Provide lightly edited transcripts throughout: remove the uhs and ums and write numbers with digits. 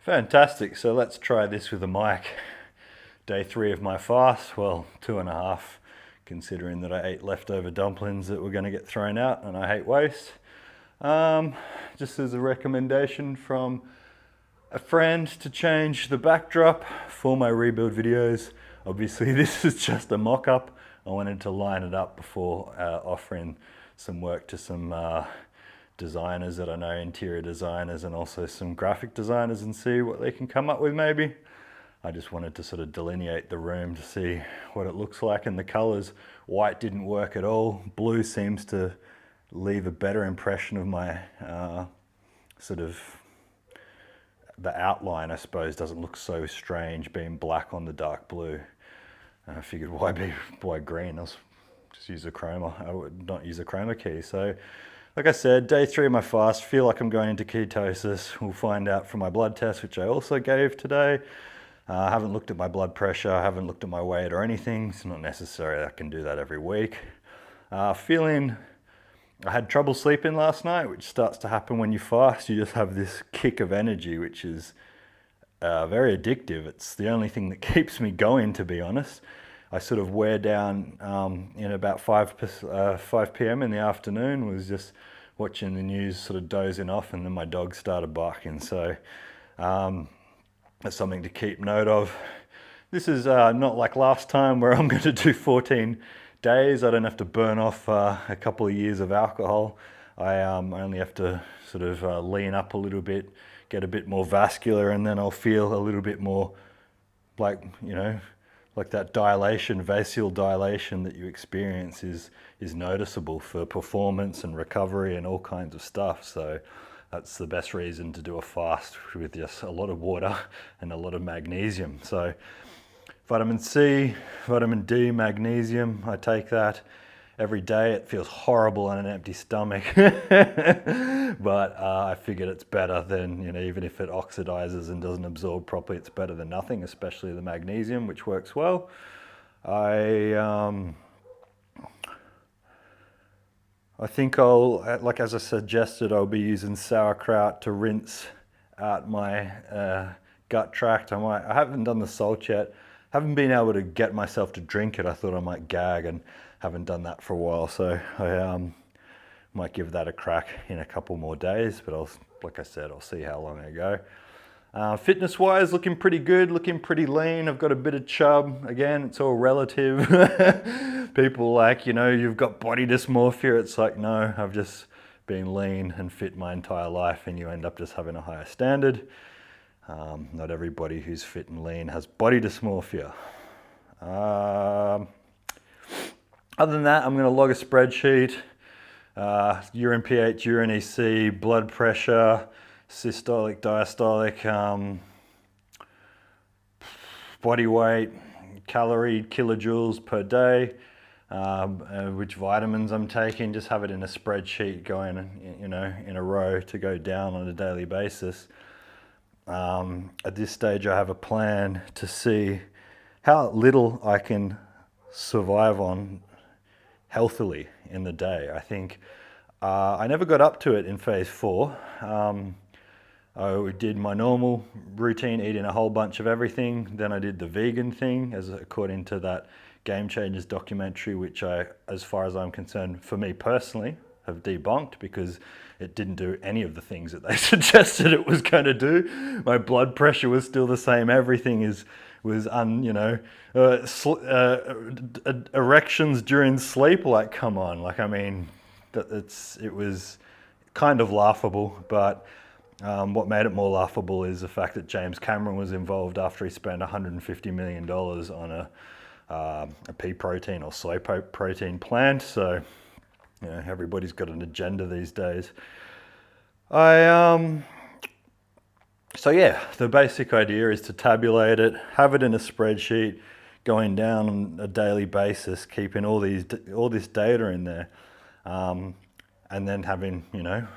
Fantastic. So let's try this with a mic. Day 3 of my fast. Well, 2.5, considering that I ate leftover dumplings that were going to get thrown out, and I hate waste. Just as a recommendation from a friend to change the backdrop for my rebuild videos. Obviously, this is just a mock-up. I wanted to line it up before offering some work to some designers that I know, interior designers and also some graphic designers, and see what they can come up with maybe. I just wanted to sort of delineate the room to see what it looks like, and the colors. White didn't work at all. Blue seems to leave a better impression of my sort of, the outline I suppose doesn't look so strange being black on the dark blue. I figured why green? I'll just use a chroma. I would not use a chroma key. So like I said, day 3 of my fast, feel like I'm going into ketosis. We'll find out from my blood test, which I also gave today. I haven't looked at my blood pressure, I haven't looked at my weight or anything. It's not necessary, I can do that every week. I had trouble sleeping last night, which starts to happen when you fast. You just have this kick of energy, which is very addictive. It's the only thing that keeps me going, to be honest. I sort of wear down in about 5 p.m. in the afternoon, was just watching the news, sort of dozing off, and then my dog started barking. So that's something to keep note of. This is not like last time where I'm going to do 14 days. I don't have to burn off a couple of years of alcohol. I only have to sort of lean up a little bit, get a bit more vascular, and then I'll feel a little bit more like, you know, like that dilation, vesical dilation that you experience is noticeable for performance and recovery and all kinds of stuff. So that's the best reason to do a fast, with just a lot of water and a lot of magnesium. So vitamin C, vitamin D, magnesium, I take that every day. It feels horrible on an empty stomach, but I figured it's better than, you know, even if it oxidizes and doesn't absorb properly, it's better than nothing, especially the magnesium, which works well. I think I'll, like as I suggested, I'll be using sauerkraut to rinse out my gut tract. I haven't done the salt yet. Haven't been able to get myself to drink it. I thought I might gag, and haven't done that for a while. So I might give that a crack in a couple more days, but like I said, I'll see how long I go. Fitness wise, looking pretty good, looking pretty lean. I've got a bit of chub. Again, it's all relative. People like, you know, you've got body dysmorphia. It's like, no, I've just been lean and fit my entire life, and you end up just having a higher standard. Not everybody who's fit and lean has body dysmorphia. Other than that, I'm going to log a spreadsheet. Urine pH, urine EC, blood pressure, systolic, diastolic, body weight, calorie, kilojoules per day, which vitamins I'm taking. Just have it in a spreadsheet going, you know, in a row to go down on a daily basis. At this stage, I have a plan to see how little I can survive on healthily in the day. I think I never got up to it in phase 4. I did my normal routine, eating a whole bunch of everything. Then I did the vegan thing, as according to that Game Changers documentary, which I, as far as I'm concerned, for me personally, have debunked, because it didn't do any of the things that they suggested it was going to do. My blood pressure was still the same. Everything was erections during sleep. Like, come on. Like, I mean, it was kind of laughable, but what made it more laughable is the fact that James Cameron was involved after he spent $150 million on a pea protein or soy protein plant. So, you know, everybody's got an agenda these days. So yeah, the basic idea is to tabulate it, have it in a spreadsheet, going down on a daily basis, keeping all this data in there, and then having, you know,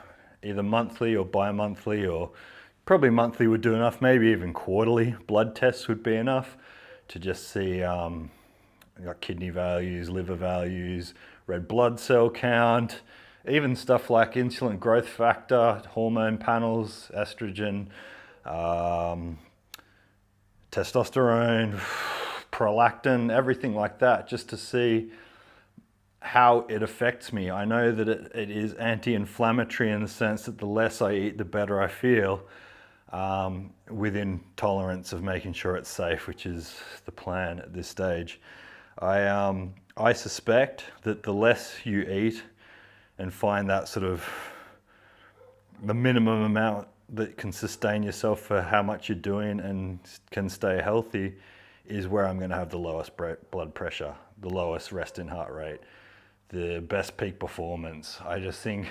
either monthly or bi-monthly, or probably monthly would do enough, maybe even quarterly blood tests would be enough to just see got kidney values, liver values, red blood cell count, even stuff like insulin growth factor, hormone panels, estrogen, testosterone, prolactin, everything like that, just to see how it affects me. I know that it is anti-inflammatory in the sense that the less I eat, the better I feel, within tolerance of making sure it's safe, which is the plan at this stage. I suspect that the less you eat and find that sort of the minimum amount that can sustain yourself for how much you're doing and can stay healthy is where I'm going to have the lowest blood pressure, the lowest resting heart rate, the best peak performance. I just think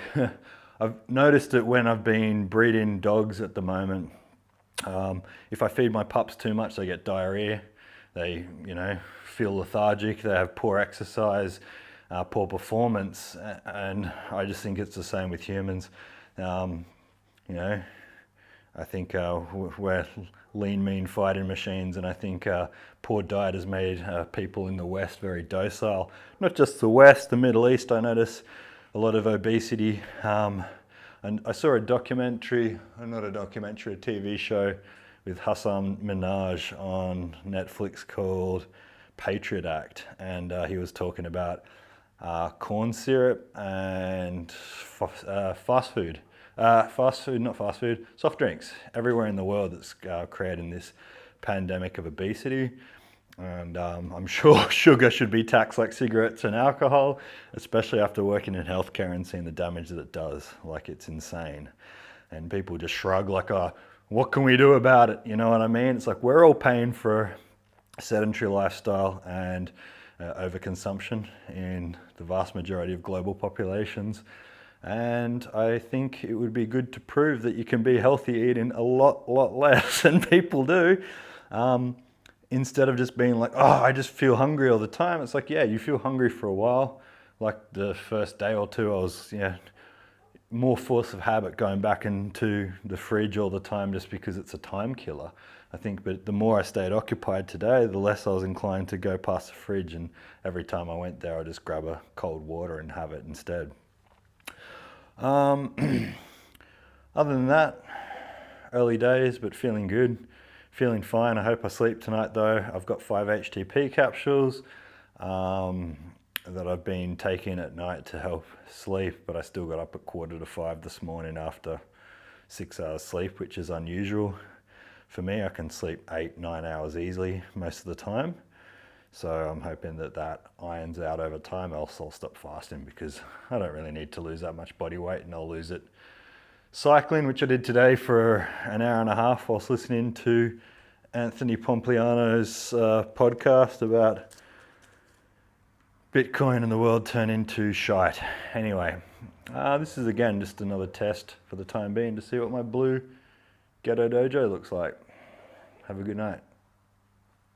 I've noticed it when I've been breeding dogs at the moment. If I feed my pups too much, they get diarrhea. They, feel lethargic. They have poor exercise, poor performance, and I just think it's the same with humans. I think we're lean, mean fighting machines, and I think poor diet has made people in the West very docile. Not just the West, the Middle East. I notice a lot of obesity. And I saw a documentary, not a documentary, a TV show with Hassan Minhaj on Netflix called Patriot Act, and he was talking about corn syrup and soft drinks everywhere in the world that's creating this pandemic of obesity. And I'm sure sugar should be taxed like cigarettes and alcohol, especially after working in healthcare and seeing the damage that it does. Like, it's insane. And people just shrug like, oh, what can we do about it? You know what I mean? It's like we're all paying for a sedentary lifestyle and overconsumption in the vast majority of global populations. And I think it would be good to prove that you can be healthy eating a lot less than people do. Instead of just being like, oh, I just feel hungry all the time. It's like, yeah, you feel hungry for a while. Like the first day or two, I was, more force of habit going back into the fridge all the time just because it's a time killer. I think, but the more I stayed occupied today, the less I was inclined to go past the fridge. And every time I went there, I'd just grab a cold water and have it instead. Other than that, early days, but feeling good. Feeling fine. I hope I sleep tonight though. I've got 5 HTP capsules that I've been taking at night to help sleep, but I still got up at 4:45 this morning after 6 hours sleep, which is unusual. For me, I can sleep 8-9 hours easily most of the time. So I'm hoping that irons out over time, else I'll stop fasting because I don't really need to lose that much body weight, and I'll lose it cycling, which I did today for an hour and a half whilst listening to Anthony Pompliano's podcast about Bitcoin and the world turning to shite. Anyway, this is again just another test for the time being to see what my blue Ghetto Dojo looks like. Have a good night.